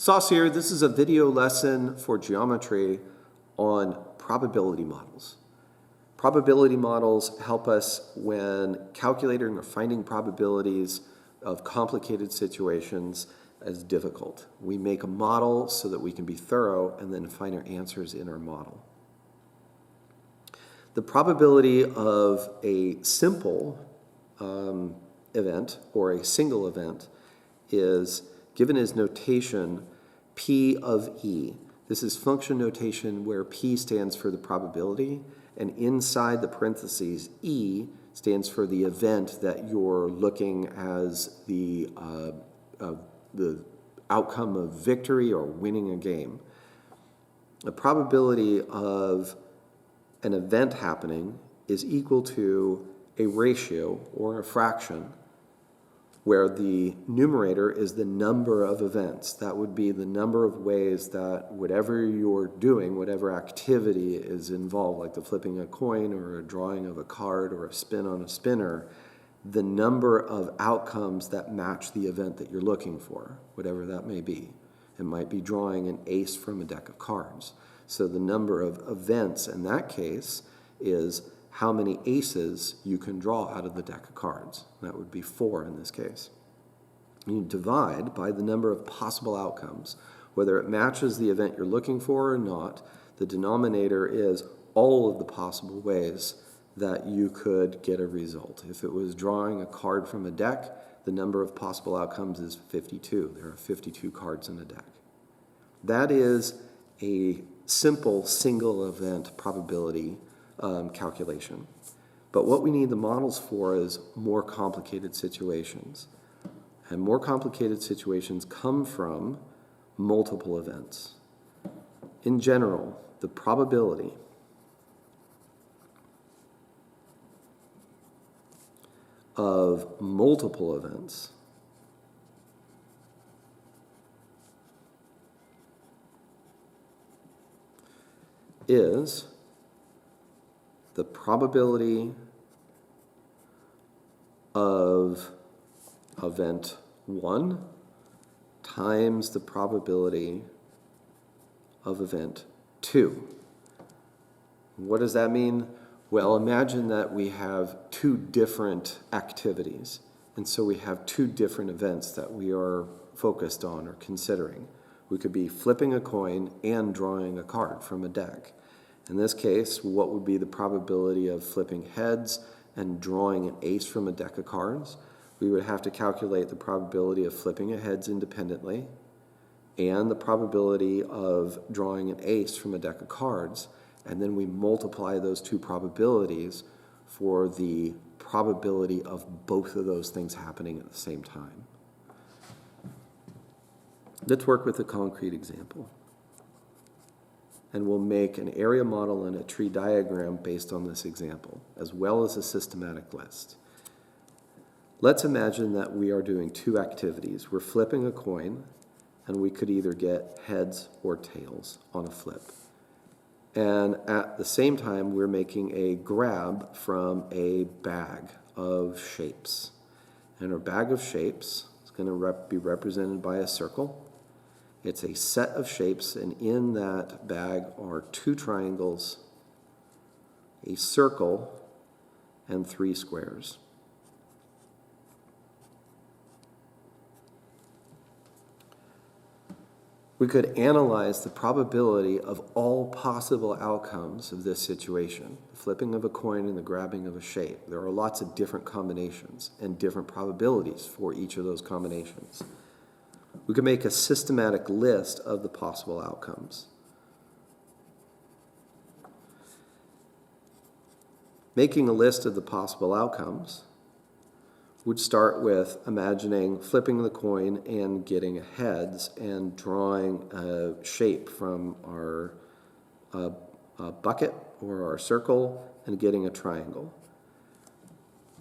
VLSos here. This is a video lesson for geometry on probability models. Probability models help us when calculating or finding probabilities of complicated situations as difficult. We make a model so that we can be thorough and then find our answers in our model. The probability of a simple event or a single event is given as notation P of E. This is function notation where P stands for the probability, and inside the parentheses, E stands for the event that you're looking as the outcome of victory or winning a game. The probability of an event happening is equal to a ratio or a fraction where the numerator is the number of events. That would be the number of ways that whatever you're doing, whatever activity is involved, like the flipping a coin or a drawing of a card or a spin on a spinner, the number of outcomes that match the event that you're looking for, whatever that may be. It might be drawing an ace from a deck of cards. So the number of events in that case is how many aces you can draw out of the deck of cards. That would be 4 in this case. You divide by the number of possible outcomes. Whether it matches the event you're looking for or not, the denominator is all of the possible ways that you could get a result. If it was drawing a card from a deck, the number of possible outcomes is 52. There are 52 cards in a deck. That is a simple single event probability calculation. But what we need the models for is more complicated situations. And more complicated situations come from multiple events. In general, the probability of multiple events is the probability of event 1 times the probability of event 2. What does that mean? Well, imagine that we have 2 different activities, and so we have 2 different events that we are focused on or considering. We could be flipping a coin and drawing a card from a deck. In this case, what would be the probability of flipping heads and drawing an ace from a deck of cards? We would have to calculate the probability of flipping a heads independently and the probability of drawing an ace from a deck of cards, and then we multiply those 2 probabilities for the probability of both of those things happening at the same time. Let's work with a concrete example. And we'll make an area model and a tree diagram based on this example, as well as a systematic list. Let's imagine that we are doing 2 activities. We're flipping a coin, and we could either get heads or tails on a flip. And at the same time, we're making a grab from a bag of shapes. And our bag of shapes is going to be represented by a circle. It's a set of shapes, and in that bag are 2 triangles, a circle, and 3 squares. We could analyze the probability of all possible outcomes of this situation, the flipping of a coin and the grabbing of a shape. There are lots of different combinations and different probabilities for each of those combinations. We can make a systematic list of the possible outcomes. Making a list of the possible outcomes would start with imagining flipping the coin and getting a heads and drawing a shape from our bucket or our circle and getting a triangle.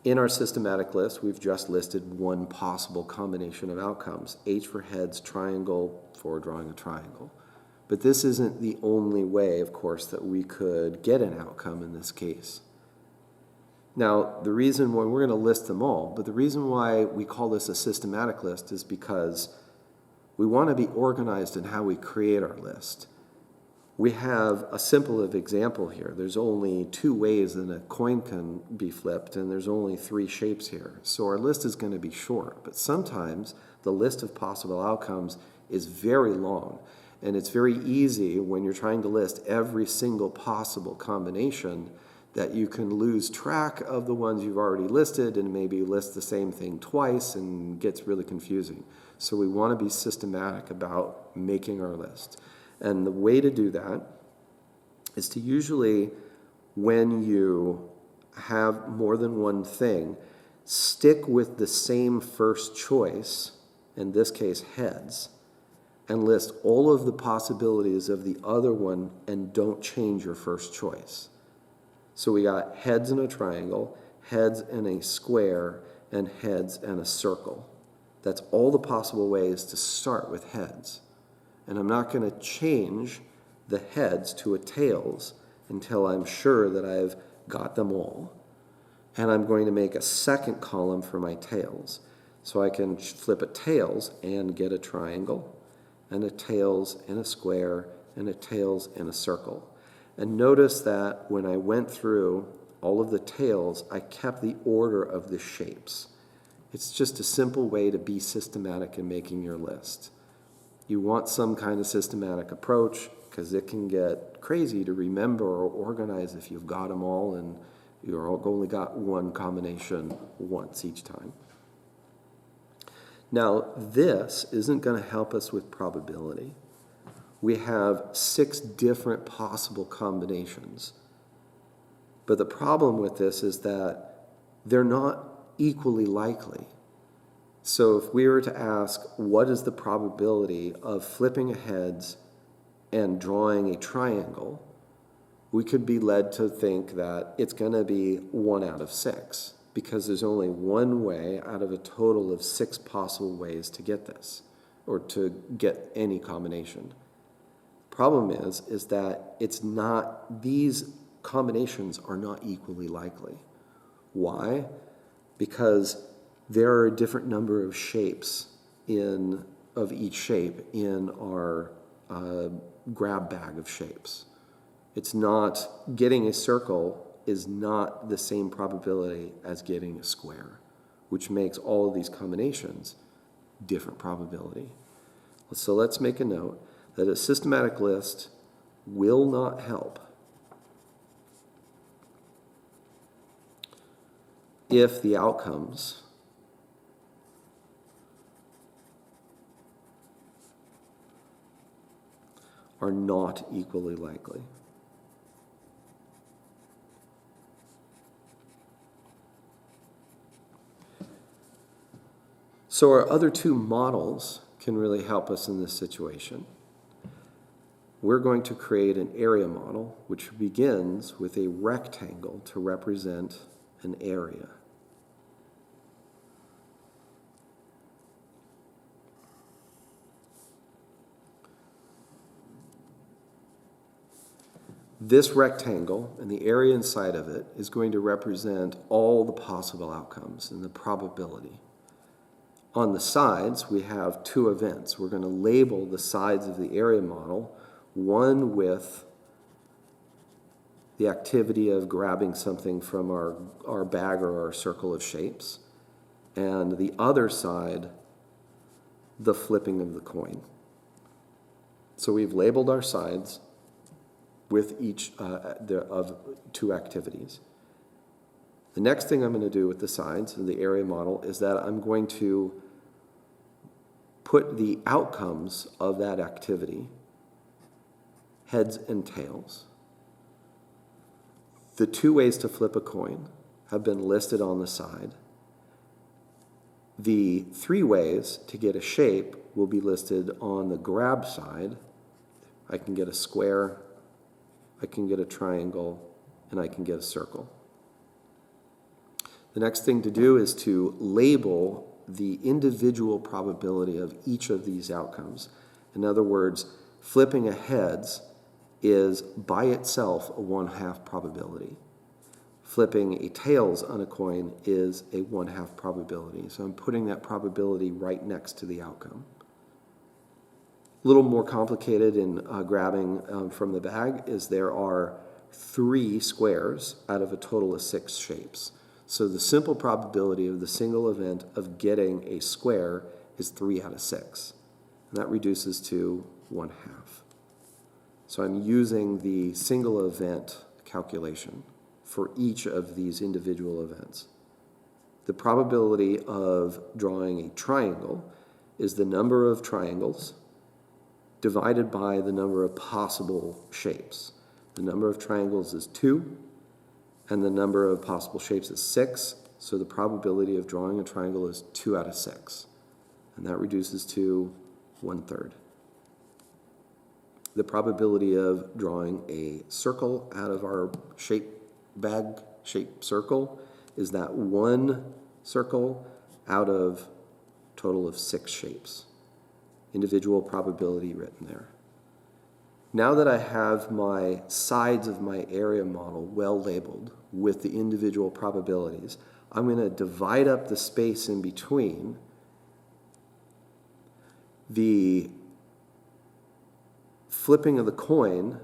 In our systematic list, we've just listed 1 possible combination of outcomes, H for heads, triangle for drawing a triangle. But this isn't the only way, of course, that we could get an outcome in this case. Now, the reason why we're going to list them all, but the reason why we call this a systematic list is because We want to be organized in how we create our list. We have a simple example here. There's only 2 ways that a coin can be flipped, and there's only 3 shapes here. So our list is going to be short. But sometimes the list of possible outcomes is very long. And it's very easy when you're trying to list every single possible combination that you can lose track of the ones you've already listed and maybe list the same thing twice, and gets really confusing. So we want to be systematic about making our list. And the way to do that is to usually, when you have more than one thing, stick with the same first choice, in this case heads, and list all of the possibilities of the other one and don't change your first choice. So we got heads in a triangle, heads in a square, and heads and a circle. That's all the possible ways to start with heads. And I'm not going to change the heads to a tails until I'm sure that I've got them all. And I'm going to make a second column for my tails. So I can flip a tails and get a triangle, and a tails and a square, and a tails and a circle. And notice that when I went through all of the tails, I kept the order of the shapes. It's just a simple way to be systematic in making your list. You want some kind of systematic approach because it can get crazy to remember or organize if you've got them all and you've only got one combination once each time. Now, this isn't going to help us with probability. We have 6 different possible combinations. But the problem with this is that they're not equally likely. So if we were to ask, what is the probability of flipping a heads and drawing a triangle, we could be led to think that it's going to be 1 out of 6, because there's only one way out of a total of 6 possible ways to get this, or to get any combination. Problem is that it's not, these combinations are not equally likely. Why? Because there are a different number of shapes of each shape in our grab bag of shapes. It's not, getting a circle is not the same probability as getting a square, which makes all of these combinations different probability. So let's make a note that a systematic list will not help if the outcomes are not equally likely. So our other 2 models can really help us in this situation. We're going to create an area model, which begins with a rectangle to represent an area. This rectangle and the area inside of it is going to represent all the possible outcomes and the probability. On the sides, we have 2 events. We're going to label the sides of the area model, one with the activity of grabbing something from our bag or our circle of shapes, and the other side, the flipping of the coin. So we've labeled our sides with each of 2 activities. The next thing I'm going to do with the sides of the area model is that I'm going to put the outcomes of that activity, heads and tails. The 2 ways to flip a coin have been listed on the side. The 3 ways to get a shape will be listed on the grab side. I can get a square, I can get a triangle, and I can get a circle. The next thing to do is to label the individual probability of each of these outcomes. In other words, flipping a heads is by itself a 1/2 probability. Flipping a tails on a coin is a 1/2 probability. So I'm putting that probability right next to the outcome. A little more complicated in grabbing from the bag is there are 3 squares out of a total of 6 shapes. So the simple probability of the single event of getting a square is 3 out of 6. And that reduces to 1/2. So I'm using the single event calculation for each of these individual events. The probability of drawing a triangle is the number of triangles divided by the number of possible shapes. The number of triangles is 2, and the number of possible shapes is 6, so the probability of drawing a triangle is 2 out of 6, and that reduces to 1/3. The probability of drawing a circle out of our bag-shaped circle is that 1 circle out of a total of 6 shapes. Individual probability written there. Now that I have my sides of my area model well labeled with the individual probabilities, I'm going to divide up the space in between. The flipping of the coin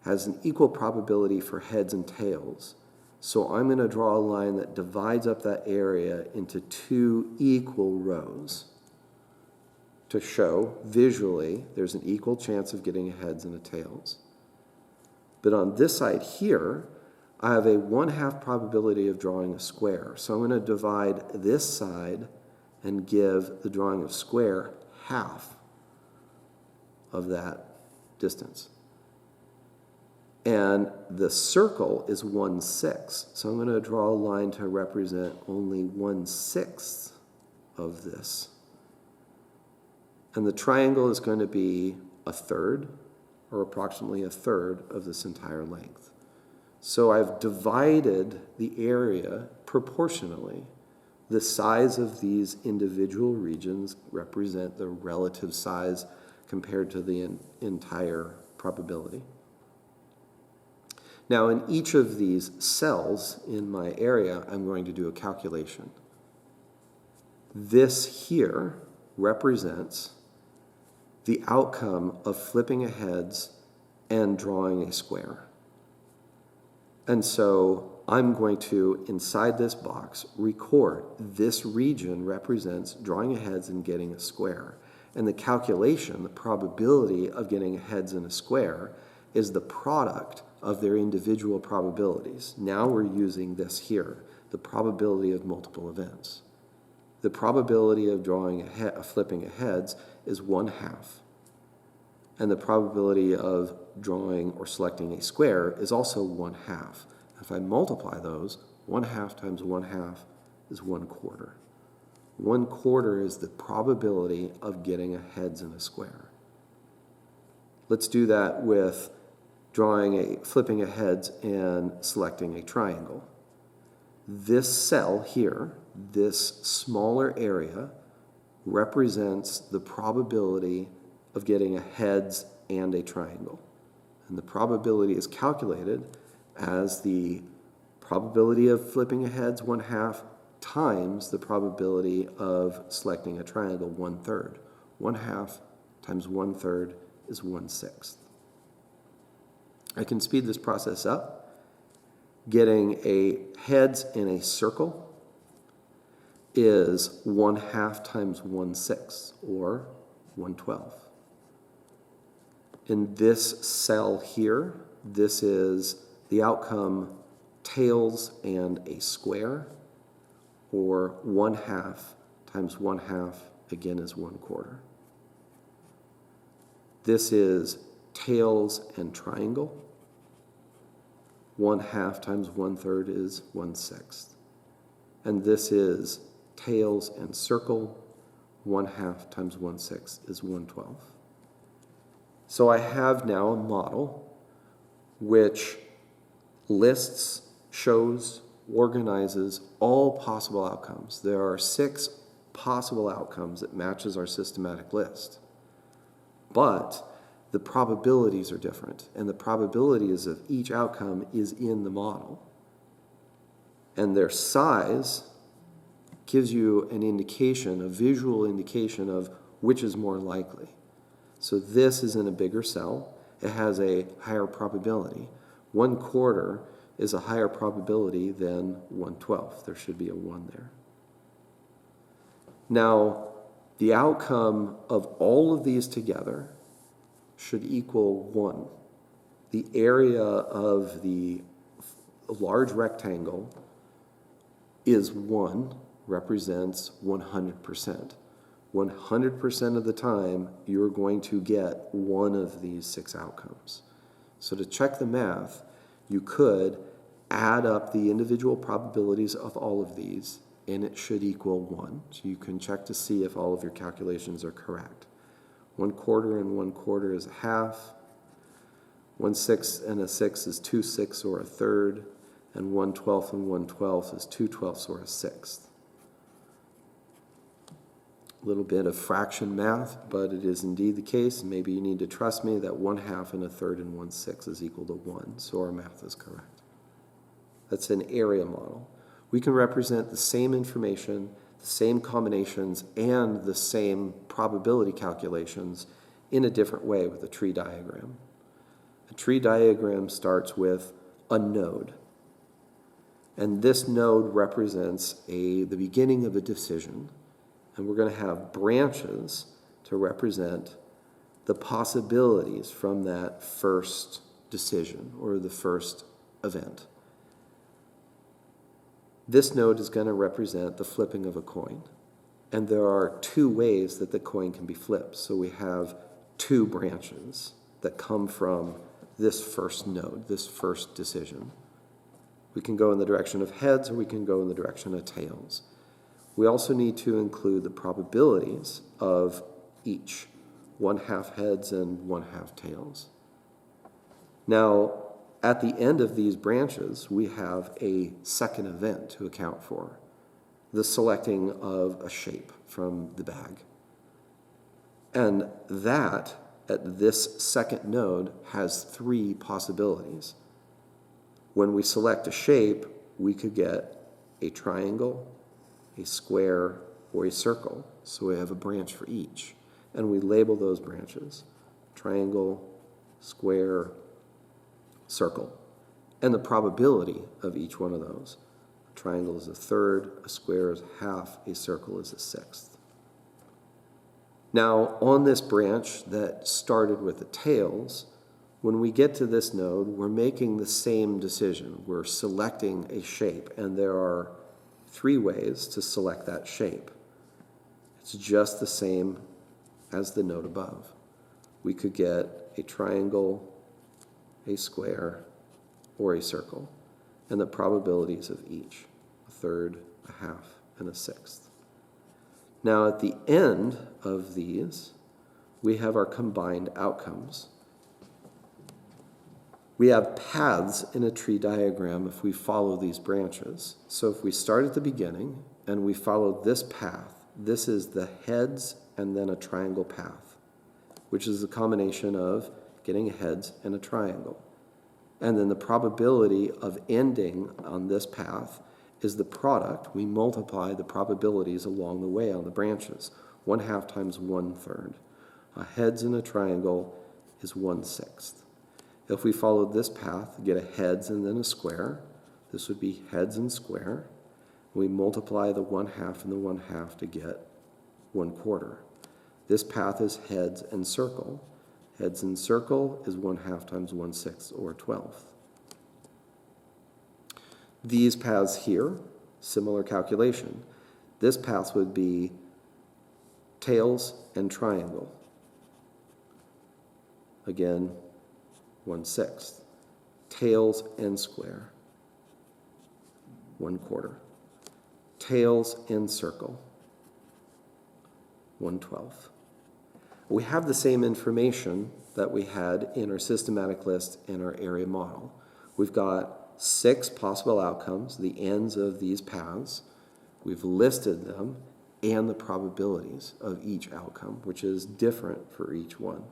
has an equal probability for heads and tails. So I'm going to draw a line that divides up that area into 2 equal rows to show visually there's an equal chance of getting a heads and a tails. But on this side here, I have a 1/2 probability of drawing a square. So I'm going to divide this side and give the drawing of square half of that distance. And the circle is 1/6. So I'm going to draw a line to represent only 1/6 of this. And the triangle is going to be 1/3, or approximately 1/3 of this entire length. So I've divided the area proportionally. The size of these individual regions represent the relative size compared to the entire probability. Now, in each of these cells in my area, I'm going to do a calculation. This here represents the outcome of flipping a heads and drawing a square. And so I'm going to, inside this box, record this region represents drawing a heads and getting a square. And the calculation, the probability of getting a heads and a square, is the product of their individual probabilities. Now we're using this here, the probability of multiple events. The probability of drawing flipping a heads is 1/2. And the probability of drawing or selecting a square is also 1/2. If I multiply those, 1/2 times 1/2 is 1/4. 1/4 is the probability of getting a heads and a square. Let's do that with flipping a heads and selecting a triangle. This cell here, this smaller area, represents the probability of getting a heads and a triangle. And the probability is calculated as the probability of flipping a heads 1/2 times the probability of selecting a triangle 1/3. 1/2 times 1/3 is 1/6. I can speed this process up. Getting a heads in a circle is 1/2 times 1/6, or 1/12. In this cell here, this is the outcome tails and a square, or 1/2 times 1/2, again, is 1/4. This is tails and triangle. 1/2 times 1/3 is 1/6. And this is tails and circle. 1/2 times 1/6 is 1/12. So I have now a model which lists, shows, organizes all possible outcomes. There are 6 possible outcomes that matches our systematic list. But the probabilities are different, and the probabilities of each outcome is in the model. And their size gives you an indication, a visual indication of which is more likely. So this is in a bigger cell. It has a higher probability. 1/4 is a higher probability than 1/12. There should be a 1 there. Now, the outcome of all of these together should equal 1. The area of the large rectangle is 1, represents 100%. 100% of the time, you're going to get one of these 6 outcomes. So to check the math, you could add up the individual probabilities of all of these, and it should equal 1. So you can check to see if all of your calculations are correct. 1/4 and 1/4 is a half. 1/6 and a 6 is 2/6 or a third. And 1/12 and 1/12 is 2/12 or a sixth. A little bit of fraction math, but it is indeed the case, and maybe you need to trust me that 1/2 and a third and 1/6 is equal to 1, so our math is correct. That's an area model. We can represent the same information, the same combinations, and the same probability calculations in a different way with a tree diagram. A tree diagram starts with a node. And this node represents the beginning of a decision. And we're going to have branches to represent the possibilities from that first decision or the first event. This node is going to represent the flipping of a coin. And there are 2 ways that the coin can be flipped. So we have 2 branches that come from this first node, this first decision. We can go in the direction of heads or we can go in the direction of tails. We also need to include the probabilities of each, 1/2 heads and 1/2 tails. Now, at the end of these branches, we have a second event to account for, the selecting of a shape from the bag. And that, at this second node, has 3 possibilities. When we select a shape, we could get a triangle, a square, or a circle. So we have a branch for each. And we label those branches: triangle, square, circle. And the probability of each one of those. A triangle is a third, a square is a half, a circle is a sixth. Now, on this branch that started with the tails, when we get to this node, we're making the same decision. We're selecting a shape, and there are 3 ways to select that shape. It's just the same as the node above. We could get a triangle, a square, or a circle, and the probabilities of each: a third, a half, and a sixth. Now, at the end of these, we have our combined outcomes. We have paths in a tree diagram if we follow these branches. So if we start at the beginning and we follow this path, this is the heads and then a triangle path, which is a combination of getting a heads and a triangle. And then the probability of ending on this path is the product. We multiply the probabilities along the way on the branches. 1/2 times 1/3. A heads and a triangle is 1/6. If we followed this path, get a heads and then a square, this would be heads and square. We multiply the 1/2 and the 1/2 to get 1/4. This path is heads and circle. Heads and circle is 1/2 times 1/6 or 1/12. These paths here, similar calculation. This path would be tails and triangle. Again, 1/6. Tails and square, 1/4. Tails and circle, 1/12. We have the same information that we had in our systematic list and our area model. We've got 6 possible outcomes, the ends of these paths. We've listed them and the probabilities of each outcome, which is different for each one.